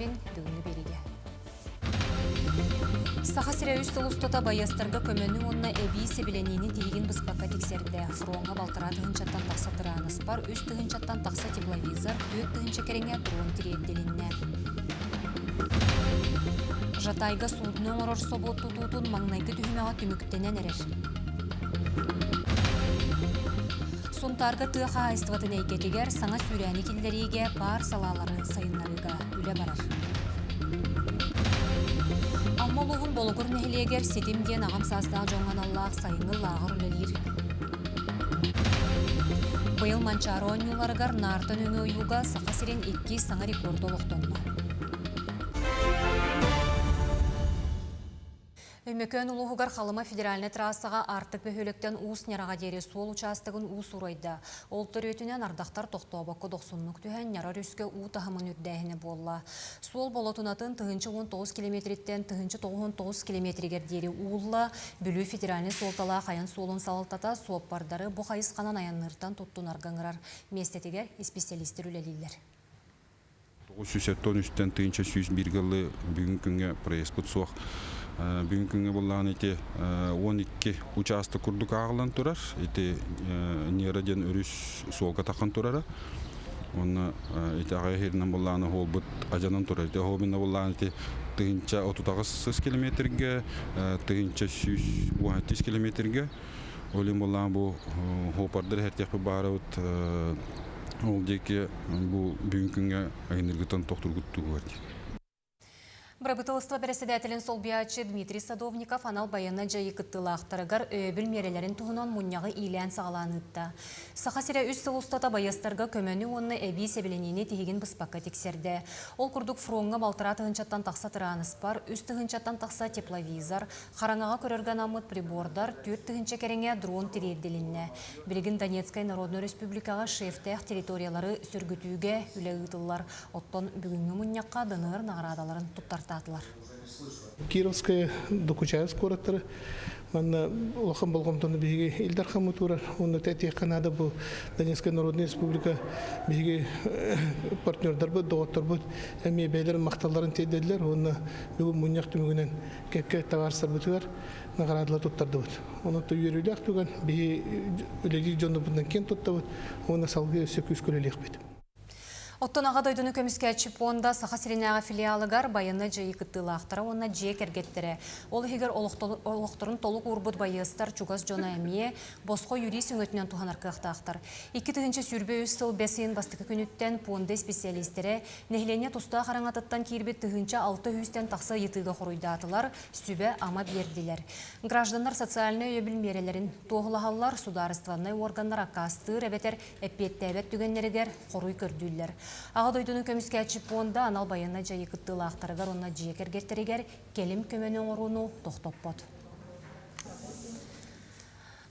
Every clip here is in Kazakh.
Ибин дүйіні береге. Саха сире үс тылыстата байастарға көмені онна әбейсі біленейні дейгін бұспаққа тексерді. Фронға балтыра тұғыншаттан тақса тұраныс бар, үс тұғыншаттан тақса тепловизор, түйет тұғынша кереңе дрон тиредделінне. Жатайға судының орор собот тұтутын маңнайғы түйімеға түміктенен әрер. Сонтарға тұға айстыватын әйкетігер саңа сүрәні келдеріге бар салалары сайынларыға үлі барар. Аммолуғын болығыр нәхілегер сетімден ағам састағы жоңған Аллах сайыңы лағыр үлелер. Бұйыл манчары ойнуларығар нартын өңі ойуға сақа сирен 2 саңа рекорд олықтонма. Өмекөн улуғығар қалыма федеральны трассаға артық бөхөліктен уыс няраға дері суол участығын уыс урайда. Ол түретінен ардақтар тоқтуабақы 90-нық түхен нярар үскі ұтағымын үрдәйіні болла. Суол болотынатын тұғынчы 19 километреттен тұғынчы 99 километрегер дері уылла. Бүлі федеральны солтала қаян суолын салылтата суоппардары бұқ айысқанан аянныртан тұттын арғаңырар. Местетігер специалистер үлелейлер. 913-тен тұғынчы 101 ғылы бүгін күнге проеспыт суақ. Бүгін күнге болған еті 12 участы күрдік ағылан тұрар. Еті нераден үріс суолға таққан тұрары. Оны еті ағай херінен болғаны ол бұд ажанан тұрар. Еті хобында болған еті тұғынша 39 километрге, тұғынша 130 километрге. Олен болған бұл хопардыр әртеқі бары ол деке бүгін күнге айынырғытан тоқтыр күтті көрді. Брабытылыства председателин Солбиячы Дмитрий Садовников анал баянна жайы кыттылақтырығар өбіл мерелерін туғынан мұнняғы илән сағаланытта. Сақасыра үс сылыстата баястарға көмөні онны әбей сәбіленені тегеген бұспаққа тексерді. Ол күрдік фронға балтыра тұғынчаттан тақса тұраныс бар, үс тұғынчаттан тақса тепловизор, қараңаға көрерген амыт прибордар, түрт тұғынча кереңе дрон тиредделінне. Білігін Донецкай Народный Республикаға шефтәқ территориялары сүргітуге үлі ұтылар. Оттон бүгінгі мұнняққа дынығыр нағырадаларын тұттарта. Кировская, Докучаевская коротары. Манна улахан болгомтоны биге Илдар Хамутура, он тәтек Канада бу Донецкая Народная Республика биге партнердар бу, доғыттар бу, әме бәйлер мақталарын тәйдәділер, оны бүгін мұнияқ түмігінен кәпке тағарсар бұтығар, нағарадылар тұттарды бұд. Оны түйерілі ақтуған, биге үлелі жонды бұндан кен тұтты бұд, оны салғы сөк үскөлелі еқпеді. Оттонаға дойдыны көміске чипонда Саха Сиренеға филиалыгар баянны жайы кыттылақтары, онна жие кергеттері. Ол егер олықтырын толық урбыт байыстар чугас жона әмие, босқо юрис өңөтінен туған арқықтақтар. 2-тігінші сүрбе өз сыл бәсейін бастықы күніттен понды специалистері, нәхілене тұста қараңатыттан кейірбет тігінші 600-тен тақса етігі құруйдатылар, сүбе ама берділер. Граждандар социальны өбіл мерелерін тоғылағалар, сударыстыванны органлар аққасты, рәбетер әппеттәбет түгенлерігер құруй көрділер. Аға дойдыны көміске чипонда анал баянна жайы кыттылақтарығар онна жиекергеттерігер келім көменің оруну тоқтоппот.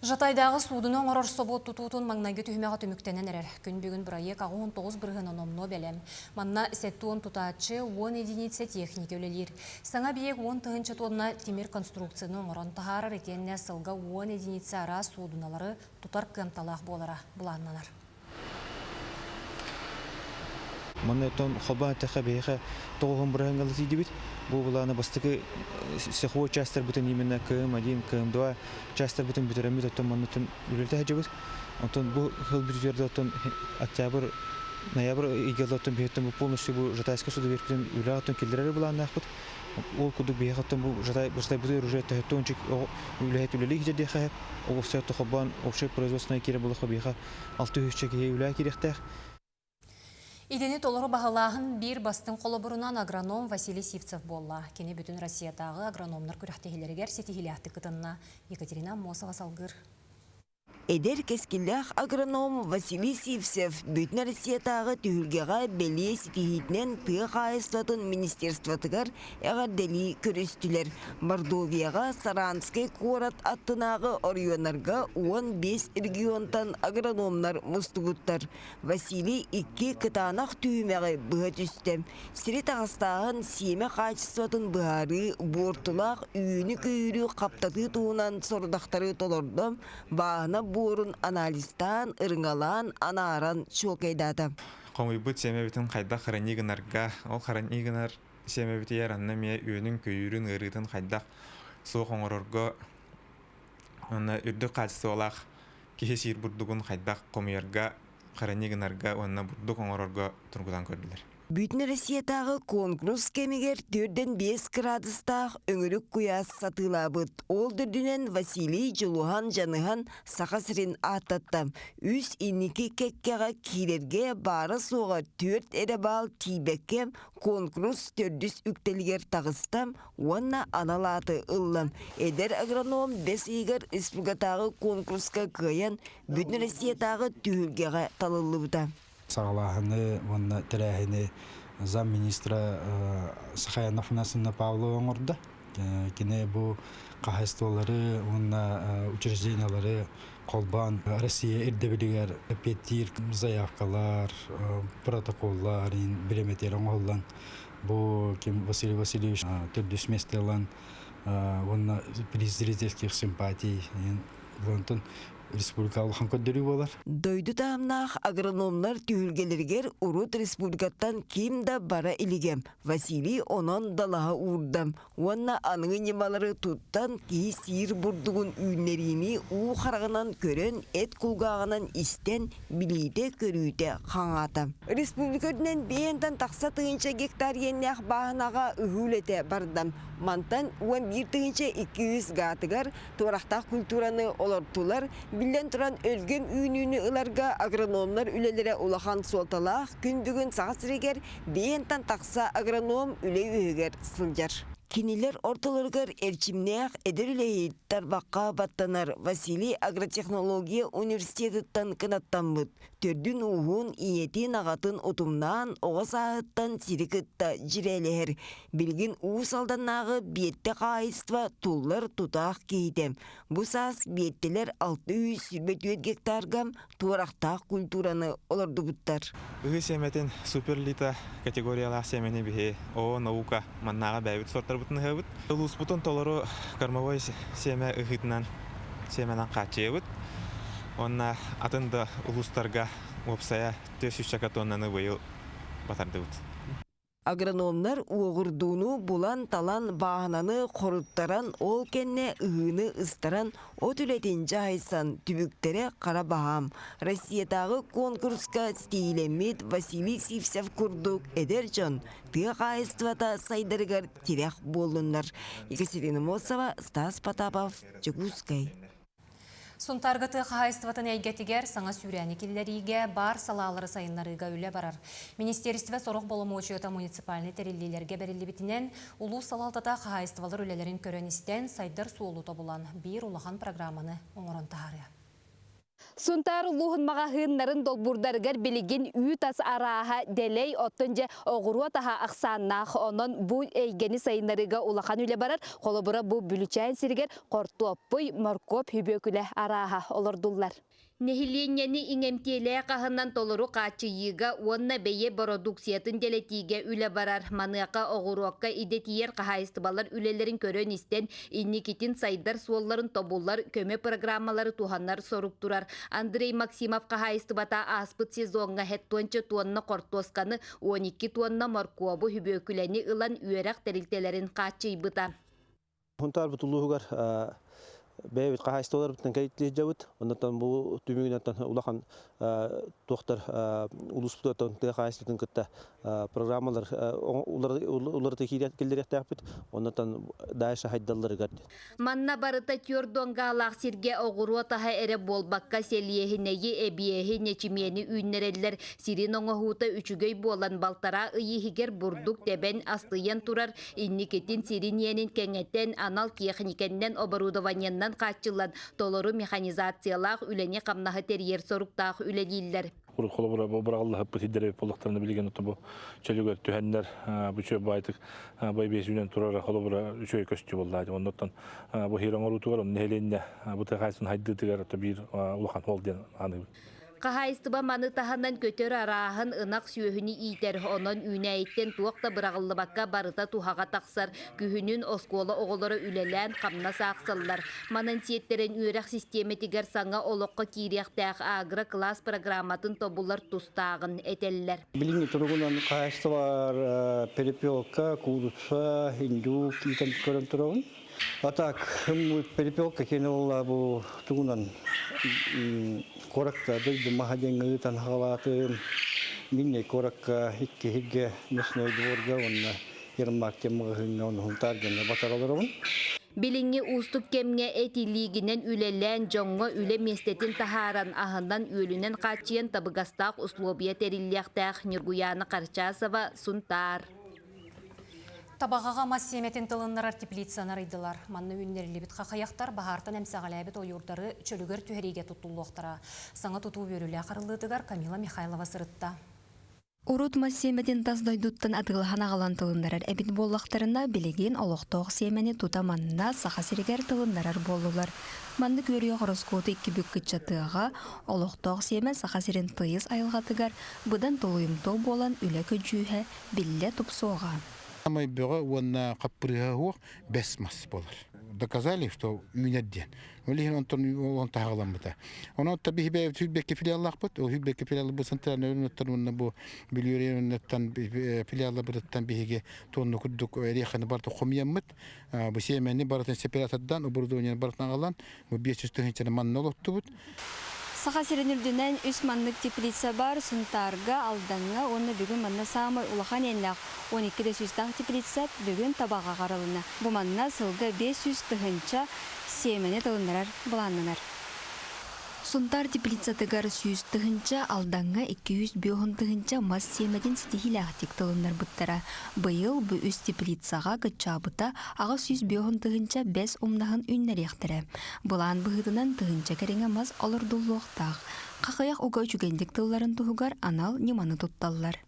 Жатайдағы судының орор собот тұтутын маңнайғы түймеға түміктенен әрер. Күн бүгін бұрайек 19 бірғын аномно бәлем. Манна сәттуын тұтатшы 10 единице техника өлелер. Саңа биек 10 тұғыншы тонна темір конструкцияның орон тағарыр етенне сылға 10 единице ара судыналары тұтар қымталақ болара бұланналар. Мана тон хоба тәхә бейхә тоғын бұрағанғалы сейді бит. Бұл бұланы бастықы сехуа частар бұтын именно КМ1, КМ2 частар бұтын бүтереміз оттон маннатын үлелті әжі бұт. Онтон бұл хыл бүтерді оттон октябр, ноябр игелді оттон бейхеттен бұл полностью бұл жатайсқа суды беріппен үлі оттон келдерері бұланы ақ бұт. Ол күдік бейхеттен бұл жатай бұтыр уже тәхеттончик үләйт үлелі кедерді қайып. Ол ұсайты хобан общай производственная кері бұлықы бейхә 600 чекеге үләй керектәқ. Идені толыры бағалағын бір бастың қолы бұрынан агроном Василий Сивцев болла. Кені бүтін Россиядағы агрономнар күрәқтегілерігер сетігіліяқты күтінна Екатерина Мосова салғыр. Эдер кескиллах агроном Василий Сивцев бүтін Россиятағы түйілгеға бәле сетихетінен тыға айыстатын министерстватығар әғардели көрістілер. Мордовияға Саранскай корат аттынағы орионарға 15 регионтан агрономнар мұстығыттар. Василий 2 кытанақ түйімеғі бұға түсті. Сирет ағыстағын семе қачыстатын бұғары, бортылақ, үйіні көйірі қаптаты туынан сордақтары толырды, бағына борын анализтан, ырыңалан, анаран чок айдады. Қомойбыт семебитин қайда харанигынарға, ол харанигынар семебити яранна ме үйінің көйірін ырытын қайдақ соқ оңорорго онна үрдік қачысы олақ кеше сиыр бурдугун қайдақ қомойырға харанигынарға онна бурдук оңорорго тургудан көрділер. Бүтін Россиятағы конкурс кемегер 4-5 градустақ өңірік куяс сатылабыт. Ол дүрдінен Василий Жылухан Жаныхан сақасырын аттаттам. Үс инники кеккеға кирерге бары соға 4 әребал тибеккем конкурс 400 үктелгер тағыстам, онна аналаты ыллам. Эдер агроном 5 игер республикатағы конкурска кыян Бүтін Россиятағы түйілгеға талылыбыда. Сағалағыны, оны тірәхіні замминистра Сақаянов Насынна Павлова оңырды. Кене бұл қағайстолары, оны учреждениялары қолбан Россия әрдебілігер петтир, заявкалар, протоколлар, біреметер оңғылдан. Бұл Василий Васильевич түрдіс местелан, оны приз зрительских симпатий, республикалық көндірі болар. Дойду тағымнақ агрономлар түйілгелергер Урут республикаттан кем да бара илігем. Василий онон далаға урдам. Онна анығы немалары туттан кей сиыр бурдугун үйнеріні у қарағынан көрен, эт кулғағынан истен билейте көрүйте қаңатам. Республикадынан бейінтан тақса тығынша гектар еннәқ бағынаға үхілете бардам. Мантан 11 тығынша 200 гатыгар туарақтақ культураны олартулар, билен туран өлгем үйнүнү ыларга агрономлар үлелере улахан солталақ күн бүгін сағасырегер бейінтан тақса агроном үле үйегер сылжар. Кинилер орталаргар эрчимнеах эдерлейт тарбаққа баттанар Василий агротехнология университеттан кынаттанбыт. Төрдүн уғын иетин ағатын отумнан оғас ағыттан сирикытта жирелер. Билгин уысалданнағы бетті қайыства туллар тутақ кейдем. Бұсас беттелер 600 гектаргам туарақтақ культураны оларды бұттар. Үгі семетін суперлита категориялақ семені біге о наука маннаға бәйбіт сорттар бұтын ғабыт. Ұлыс бұтын толыру кармавой семе үгітінен семенен қатчебыт. Онна атында ұлыстарға опсая 300 тоннаны бұйыл батарды бұт. Агрономлар уғырдуыну булан талан бағананы қорыттаран ол кенне ұғыны ыстаран от үлетін жайсан түбіктері қара бағам. Россиятағы конкурска стейлемет Василий Сивсев күрдік әдер жон тыға қайыстывата сайдарығар терек болынлар. Екатерина Мосова, Стас Потапов, Чекускай. Сунтаргыты қағайыстыватын әйгетігер саңа сүйрәні келлеріге бар салалары сайынларыға үлі барар. Министерстве сорық болымы өчеті муниципальный терелілерге берілі бітінен ұлу салалтата қағайыстывалар үлелерін көріністен сайдар суылу тобылан бір улахан программаны оңырын тағары. Сунтар улуғын мағағынларын долбурдаргар білігін үйтас араға делей оттынже оғыруа таға ақсаннақ онын бұл әйгені сайынларыға улахан үлі барар, қолыбыра бұл бүлічайын сіргер қорту оппой моркоп хүбекілі араға олырдулар. Нехиленияны иңемтелі қағынан толыру қачыйыға онна бейе продукциятын делетиге үлі барар. Маныақа оғыруаққа идетиер қағайыстыбалар үлелерін көрен істен инникетін сайдар суолларын тобулар көме программалары туханнар соруп турар. Андрей Максимов қағайыстыбата аспыт сезонға 7 тонна қортосканы 12 тонна моркуабы хүбөкіләні ылан үйерақ тәрілтелерін қачыйбыта. Хунтар бұтылуғығар бәйбіт қағайыстылар бұттан кәйттілі жауыт. Ондан бұл түмігінен ұлақан тоқтар ұлыс бұттан қағайыстылардың күтті программалар оларды келдерек тәқпет. Ондан дайша хайдалары ғарды. Манна барыта түрдонға алақ сирге оғыру атаға әрі болбаққа селиехінеге әбиехі нечімені үйнерелер. Сирин оңығуыта үчігөй болан балтара ұйығығер бұрдық дәбән астыян турар. Инникетін сириненін кәңеттен анал техникеннен оборудованияннан қатчылан толыру механизациялақ үлене қамнағы терьер соруқтағы үлелейлер. Қолыбыра бұбырағылы бұтидері болықтарыны білген ұтты бұл чөлігер түхәнлер бүче байтық бай бесінен тұрары қолыбыра үшөй көсті болды. Ондықтан бұл хейрон орутуғар, оның нәйленіне бұты қайсын хайдытығар бір ұлақан ол ден анығы. Қахайыстыба маны таханан көтөр арағын ынақ сүйөһүні ийтер, онон үнәйттен туақта бырағылыбакка барыта тухаға тақсар, күхінін оскола оғылары үлелән қамна сақсылар. Манын сиеттерін үйрәқ системетигер саңа олыққа кирияқтақ агра класс программатын тобулар тустағын этеллер. Билинги тургунан кайстылар перепелка, курутса, индюк, итен көрөн тургун. Атак перепелка кенелла бу тугунан коракта дойду махаден тан халаты минне коракка хикке местный дворга онна ермак темгын он хунтарген батараларын. Билинги уступ кемге этилигинен үлелән жоңго үле местетин тахаран ахындан өлүнен качыен табыгастак условия териллияқтақ Нургуяна Карчасова Сунтар. Табағаға массиеметин тылыннарар теплицанар идылар. Манны үннерлебит қақаяқтар бағартан әмсағалайбет ойырдары чөлігер түхереге тұттулуқтара. Саңа тұту бөрілі ақырылыдығар Камила Михайлова сырытта. Урут массиеметин таздойдуттан атылыхан ағалан тылындарар әбит боллақтарына білеген олықтоқ семені тутаманына сақасырегер тылындарар болулар. Манны көріе ғороскоты 2 бүк күтчатыға олықтоқ семен сақасырен тыйыз айылғатыгар бұдан тұлуымтол болан үлі көджүйе білі тұпсоға. Самый бюро он капрыга хук бесмас болар. Доказали, что юнедден. Улихин он тағалам бұта. Оны табихи бәйіп хүлбекке филиаллақ бұд. Ол хүлбекке филиалы бұл сантыран өрінеттен оны бұл білюренеттен филиалы бұдыттан бейге тонны күддік рейханы барды қомиян мұд. Бұл семені барытын сепаратаддан, оборудованияны барытын ағалан. Бұл 500 түхіншені манны олықты бұд. Саха сиренүлдүнен үс маннык теплица бар, Сунтарга алданга, оны бүгін манна самай улахан енлақ 12 сүстақ теплица бүгін табаға қаралына. Бұ манна сылғы 500 тұхынча семені тылындарар бұланынар. Сунтар теплица тыгар сүйіз тұхынча алданга 200 бүйін тұхынча мас семеден стихилақтик тылындар бұттара. Бұйыл бұ үс теплицаға гытчабыта аға сүйіз бүйін тұхынча 5 умнағын үннер ектірі. Бұлан бұғыдынан тұхынча кәріңе мас олырдулуқтақ. Қақаяқ уға үчігендік тылларын тұғығар анал неманы тұтталылар.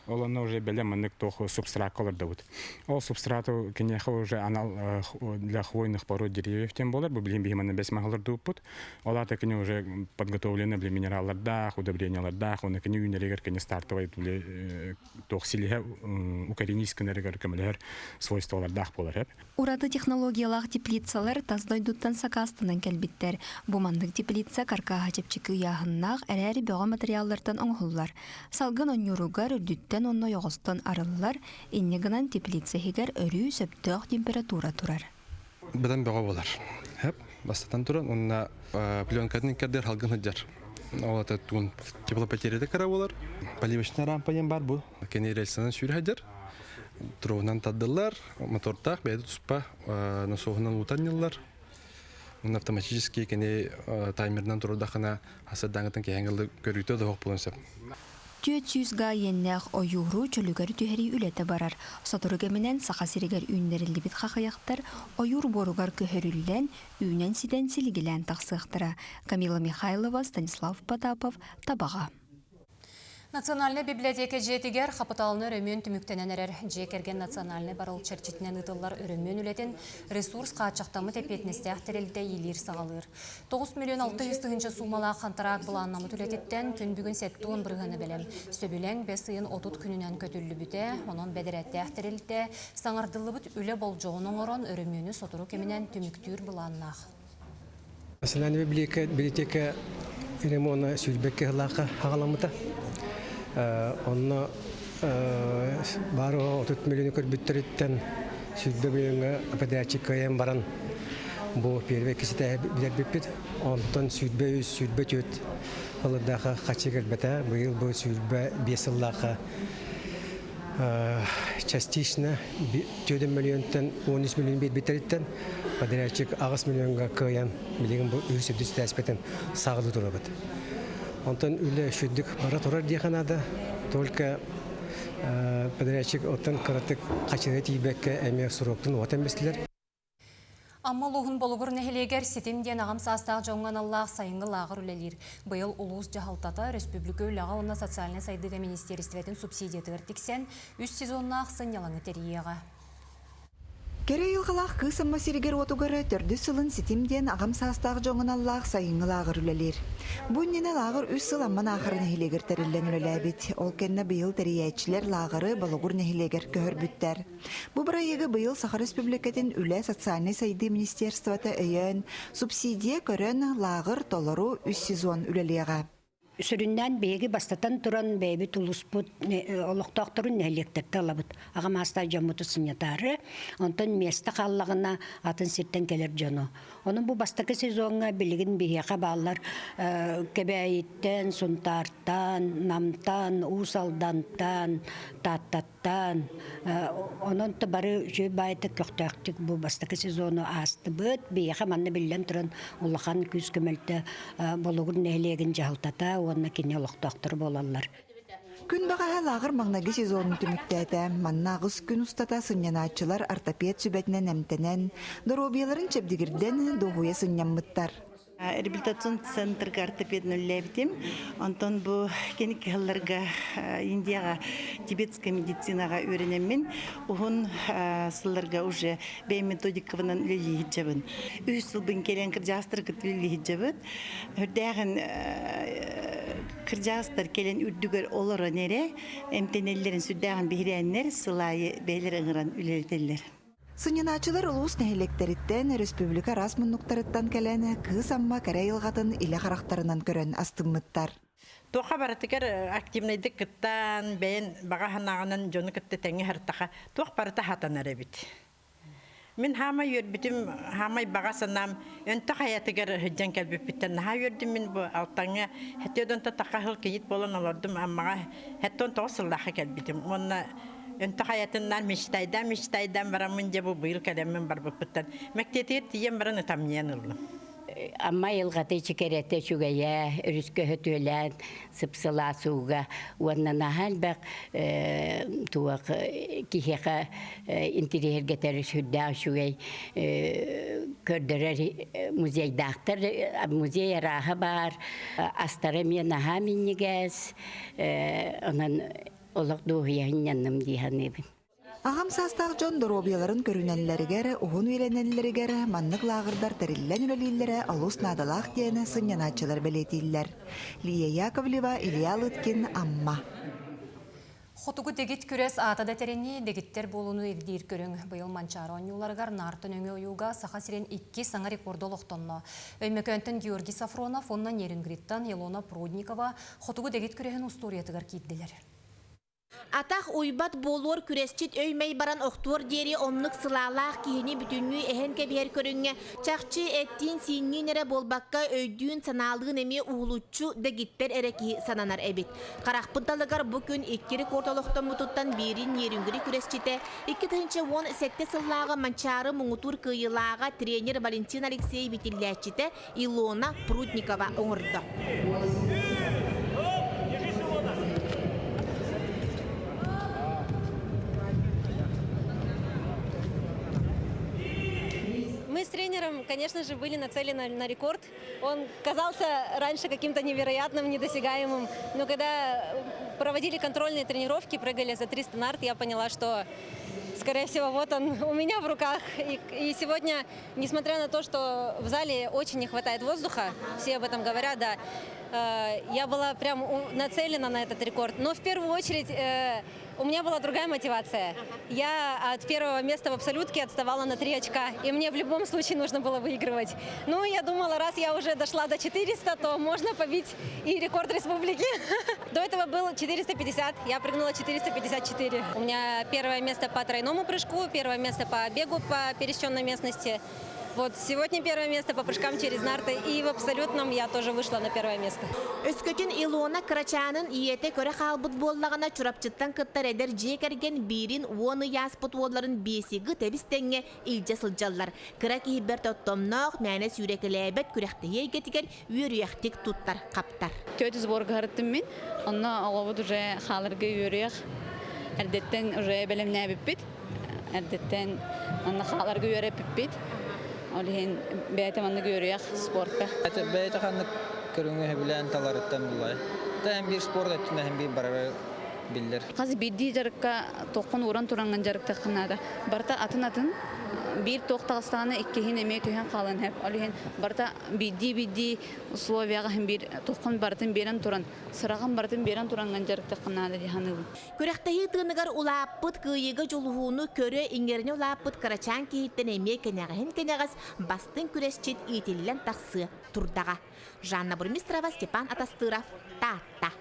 Оланы уже белеманнык тоху субстрат колорда вот. Ол субстрату кенеха уже анал для хвойных пород деревьев тем более, блин биманы без магаларду пут. Ола так они уже подготовлены для минераллардах, удобрениялардах, он к нему нерегер не стартовый для тохсилиха укоренийский нерегер камелер свойстволардах полареп. Урады технологиялах теплицалар таздойдуттан сакастынан келбиттер. Бумандык теплица каркаға чепчікі яғыннақ әрәрі бөға материаллардан оңғылар. Салгын онюругар үрдіттен онно yoğustan arıllar, innegынан теплица хегер өрі сөптөк температура турар. Бұдан бөға болар. Хеп, бастатан туран, онна пленкадың кәрдер халгын хыджар. Олата туын теплопотереті кара болар. Поливочный рампаен бар бұл. Кені рельсынан сүйір хыджар. Троғынан таддылар, мотортақ, бәйді тұспа, носоғынан ұтанылар. Он автоматически кені таймердан тұрудақына асырдаңытын кейінгілді көрікті оқ болынсап. Түйет сүйізға еннәқ ойуғыру чөлігер түйері үлеті барар. Сатырыгеменен сақасырегер үйіндерілді бит қақаяқтар, ойур боругар көхірілден, үйінен сиден сілігілен тақсықтыра. Камила Михайлова, Станислав Потапов, Табаға. Национальный библиотека жетігер қапыталыны өрөмөн түміктенен әрер. Жекерген национальный барыл черчетінен ұтылар өрөмөн үлетін ресурс қачақтамы тепетінесте әхтерелді елер сағалыр. 9 миллион 600 сумала қантарақ бұланнамы түлететтен күн бүгін сәтті он бірғыны білем. Сөбілен 5 сыйын 30 күнінен көтілі бүте, онын бәдіретті әхтерелді саңардылы бұт үлі бол жоғының орын өрөмөні сотыру кемінен түміктүр бұланнақ. Национальный библиотека ремона сүлбекке ғылақы ағаламыта. Онна бары 30 миллион көрбүттөрүттен сүлбе бөлүнгө аппаратчикаен баран бу первый кисите билербиппит. Онтон сүлбе төт алыдагы качыгырбата быйыл бу сүлбе 5 жылдагы частично 4 миллионтан 13 миллион биттен аппаратчик 9 миллионга кыян билеген бу үрсөбүс таспетен сагылы турабыт. Онтон үлі шүддік бара тұрар дейханада, только подрядчик оттан қаратық қачыры тейбәкке әмек сұроқтың отан бәстілер. Амма луғын болуғыр нәхелегер сетімден ағам састағы жоңған Аллах сайынғы лағыр үлелер. Бұйыл ұлуыз жағалтата республика үліға онна социальный сайдыға министерстветін субсидиятығыр тіксен, үз сезонна ақсын ялаңы терияға. Кере йылғылақ кысымма сиригер отугары төрді сылын сетимден ағам састағы жоңыналлақ сайыңылағыр үлелер. Бұннені лағыр үс сыл амман ақырын хилегер тәрілен үлеләбет. Ол кенне бұйыл тәрияйчілер лағыры балығыр нехилегер көхір бүттер. Бұ бірайығы бұйыл Саха Республикатын үлі социальный сайды министерствоты өйен субсидия көрін лағыр толыру үс сезон үлелеға. Süründen begi bastatan turan bebi tulusput oluktakturun elektrikte alabut. Ağam hasta jamutu sınyatarı. Ondan mesta kallağına atın sirten gelir jonu. Onun bu bastaki sezonga bilgin bihiyaka bağlar kebeyitten, suntartan, namtan, usaldantan, tattattan. Onun tabarı şey bayıtık köktaktik bu bastaki sezonu astı bıt. Bihiyaka manna billen turan ulakan küs kömelte bolugun nehlegin jahaltata. Onunla kine oluktaktır bolallar. Күн бағаға лағыр маңнағы сезонын түміктәді, маннағыз күн ұстата сынянатчылар ортопед сүбәтінен әмтенен, дұробияларын чепдігірден доғуя сынянмыттар. Реабилитацион центрга ортопедный лебтим, Антон бу кенек халларга Индияга тибетская медицинага үйренемин, ухун сылларга уже бей методикавынан үлелі хиджабын. Үш сыл бін келен кіржастыр кіт үлелі хиджабын. Үрдәғін кіржастыр келен үрдігер олары нере, эмтенелерін сүрдәғін бейрәннер сылайы бейлер ыңыран үлелетелер. Сынянатчылар улус нәһилектериттен республика расмуннуктарыттан кәләне кыз амма кәрәй йылғатын иле характарынан көрөн астыммыттар. Тоқа баратыгар активнайды кыттан бәйін баға ханағынан жоны кытты тәңі хартаға тоқ барата хатан әрәбіт. Мен хамай өрбітім, хамай баға санам, өнті хаятыгар хыджан кәлбіп біттен. Наға өрдім мен бұл алтаңа, хәтті өдінті тақа хыл кейт болын олардым, аммаға хәтті он тоғы сыллақы кәлбітім. Önte hayatından miştaydan varamın bu bıyıl kalemim var bu pıttan. Mektetiyet diyem varanı tam yanıldım. Amma yılgıtı çıkarete şugaya, rüskü hötülen, sıpsıla suğa, ondan ahal bak tuğak kiheka interiyer getirir şudda şugay kördürer muzey dağıtır, muzey raha var, astaramiya naha minnigez, onun Olak doğuyan yanım diyanebin. Ağam sastaq John Dorobiyaların körünenlerigere, uhun üyelenenlerigere, manlık lağırdar terillen ülelilere, alus nadalaq diyene sınyanatçılar beletiller. Liya Yakovleva, İlya Lıtkin, Amma. Xotugu degit küres atada tereni degitter bolunu erdir körün bayıl mançaron yollargar nartın öngü oyuga saha siren 2 sana rekordu loxtonno. Öymekönten Georgi Safronov, ondan Yeringrittan, Yelona Prudnikova, xotugu degit kürehen ustoriyatıgar kiydiler. Атақ ойбат болуыр күресчит өймей баран оқтуыр дері онлық сылалақ кейіні бүтінгі әхен кәбер көріңе чақчы әттен синнен әрі болбаққа өйдүйін саналығын әме ұғылучу дегиттер әрәкі сананар әбет. Қарақпыдалығар бүкін еккері корталықтан мұтыттан берін ерінгірі күресчите 2-10 сыллағы манчары мұңытур күйылаға тренер Валентин Алексей бітілләчите Илона Прудникова оңырды. Мы с тренером, конечно же, были нацелены на рекорд. Он казался раньше каким-то невероятным, недосягаемым. Но когда проводили контрольные тренировки, прыгали за 300 нарт, я поняла, что, скорее всего, вот он у меня в руках. И сегодня, несмотря на то, что в зале очень не хватает воздуха, все об этом говорят, да, я была прям нацелена на этот рекорд. Но в первую очередь у меня была другая мотивация. Я от первого места в абсолютке отставала на 3 очка, и мне в любом случае нужно было выигрывать. Ну, я думала, раз я уже дошла до 400, то можно побить и рекорд республики. До этого было 450, я прыгнула 454. У меня первое место по тройному прыжку, первое место по бегу по пересеченной местности. Вот сегодня первое место по прыжкам через нарты, и в абсолютном я тоже вышла на первое место. Өскөтін Илона Крачанын иете көрі қалбыт боллағына чурапчыттан кыттар әдер жекерген бирин оны яспыт оларын бесігі тәбістенге илже сылжалар. Кыра кейбер тоттомнақ мәне сүйрекіләбет күректі егетігер үйрияқтик туттар қаптар. Төті сборға ғырыттым мен, онна алабыд уже қалырғы үйрияқ, әрдеттен уже бәлемне біппет, әрдеттен онна қалырғы үйреп біппет. Олеген бәйтіманды көріяқ спортқа. Бәйті қанды көріңі білән таларыттан бұлай. Тән бір спорт әттін әхін бір барары биллер. Қазы бидди жарыққа тоқын уран туранган жарықта қынады. Барта атын бир тоқтағыстаны иккехин эме түйен қалын хеп. Олеген барта бидди условияға хем бир тоқын бартын берен туран, сырағын бартын берен туранган жарықта қынады диханы. Көрәқтәйі тығынығар улаппыт күйегі жолуғуыны көрі иңеріне улаппыт карачан кейттен эме кенеғын кенеғыз бастың күресчет етелілен тақсы турдаға. Жанна Бурмистрова, Степан Атастыров, Тата.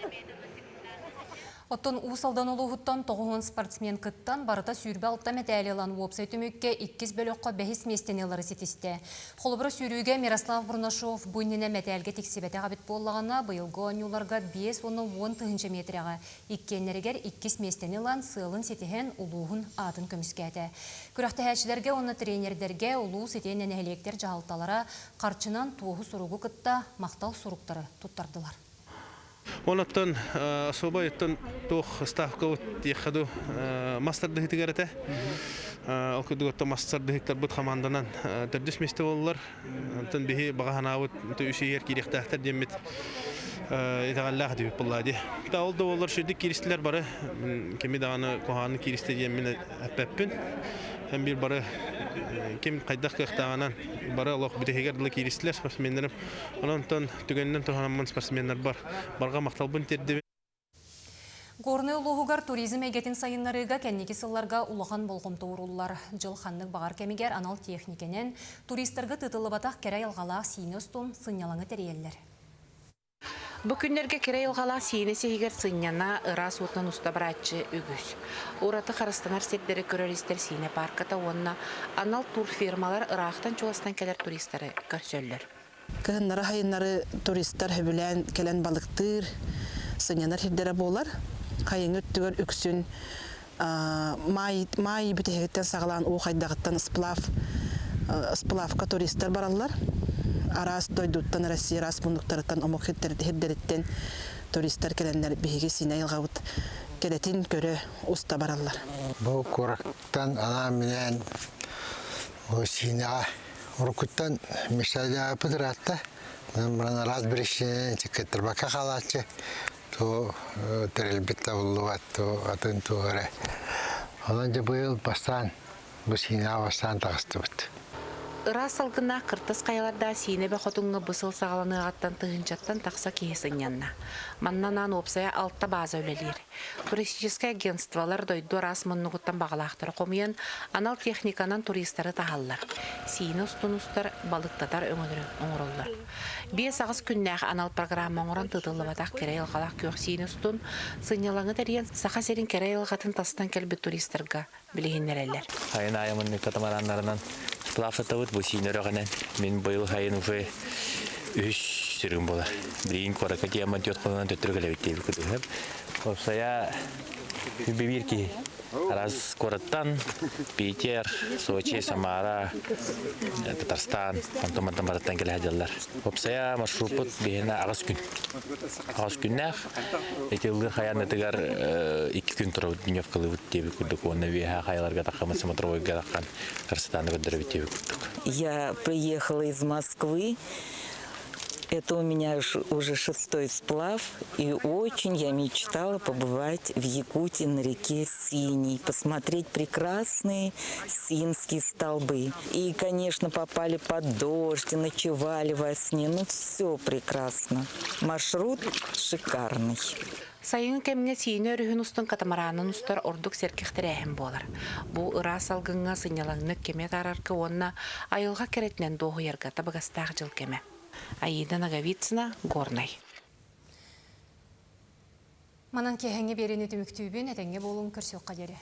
Оттон усалдан олуғыттан тоғуын спортсмен кыттан барыта сүйірбі алтта мәтәлелан уопсай төмекке 2 бөліққа бәхіс местенелері сетісті. Қолыбыры сүйрүүге Мирослав Бурнашов бұйніне мәтәлге тексебеті ғабет болағына бұйылғы онюларға 5-10 тұхыншы метріға. Иккенлерігер 2 местенелан сылын сетіген ұлуғын атын көміскәді. Күрәқті әчілерге, оны тренердерге ұлу сетен әнәлектер жағалталара қарчынан туғы сұруғы кытта мақтал сұруқтары тұттардылар. Онаттан особо еттен тух ставка вот ехаду мастер дихтигарете. Окудуготта мастер дихтар бут команданан тердис месте боллар. Антан бихи багана вот төшиер кирехтахтар демет. Итагаллах дип буллади. Та олды боллар шүдик киристилер бары. Кеми даганы коханы киристер демин аппеппин. Hem bir barı kim kaydak kıhtağanan barı Allah bitehigerdili kirisler sportsmenlerim. Ondan tügenden tohanamman sportsmenler bar. Barga maktalbın terdi. Горны улуғығар туризм әгетін сайынларыға кәннеге сылларға улахан болғым тоғырулар. Жыл ханның бағар кәмегер анал техникенен туристарға тытылы батақ кәрі алғалақ сейіні ұстым сынялаңы тәрелер. Бұл күндерге кере елғала сейіні сейгер сыньяна ырас отынан ұста баратчы үгіз. Ораты қарыстанар сердері көрерістер сейіне парката онына анал тур фирмалар ырақтан чуастан келер туристері көрсөллер. Кыһыннары хайыннары туристар хөбілән келен балықтыр, сыньянар хирдері болар. Хайын өттігер үксін май бүтегеттен сағылан оғайдағыттан сплавка туристар баралар. Арас дойдуттан Россия рас бундуктарыттан омок хиддереттен туристар келенлер биһиги сине йылгабыт келетин көрө уста бараллар. Бу корактан ана менен сине урукуттан мишаля пыдыратта. Мен раз биришин чекеттер бака калачы. То терелбитта булуат то атын торе. Аланжа быйыл бастан бу сине бастан тагыстыбыт. Ырас алгына кыртыс қаяларда сейіне бі қотыңғы бұсыл сағаланы аттан тұғынчаттан тақса кейсін янна. Маннанан опсая алтта база өлелер. Туристическое агентстволар дойду рас мұннығыттан бағалақтары қомиян анал техниканан туристары тағалар. Сейіне ұстын-ұстар балықтатар өңіроллар. Бес ағыз күннәқ анал программа оңыран тұтылы батақ керей алғалақ көк сейіне ұстын сынялаңы дәрген сақа серін керей алғатын тастан кәлбі туристарға білігінер әлер. Хайын айымын катамаранларынан Плафатавыт бусинер оғанан, мен бұл хайын ұфы үш сүрін болар. Бірейін қораққа диаман төт қолынан төттіргілі өттейбі күді. Опсая үбебір ки раз қораттан Питер, Сочи, Самара, Татарстан, Антомантан бараттан келі хадялар. Опсая маршруппыт бейіна ағыз күн. Ағыз күннәқ, әтелгі қаян әтігар 2 күн тұрау дүневкалы өттейбі күрдік. Оны веха қаяларға таққамын Самотровойға таққан Қарсатаны көндірі өттейбі күрдік. Я приехала из Москвы. Это у меня уже 6-й сплав, и очень я мечтала побывать в Якутии на реке Синей, посмотреть прекрасные синские столбы. И, конечно, попали под дождь, и ночевали во сне, ну все прекрасно. Маршрут шикарный. Сайын кемне сейіне өрігін ұстын катамаранын ұстар ордық серкектері әйім болар. Бұл ырас алғыңға сынялаңны кеме тарарқы онына айылға керетінен доғы ерға табығастағы жыл кеме. Аида Наговицына, Горнай. Манан кехенге берені түміктүйбін, әтенге болуын көрсек қадері.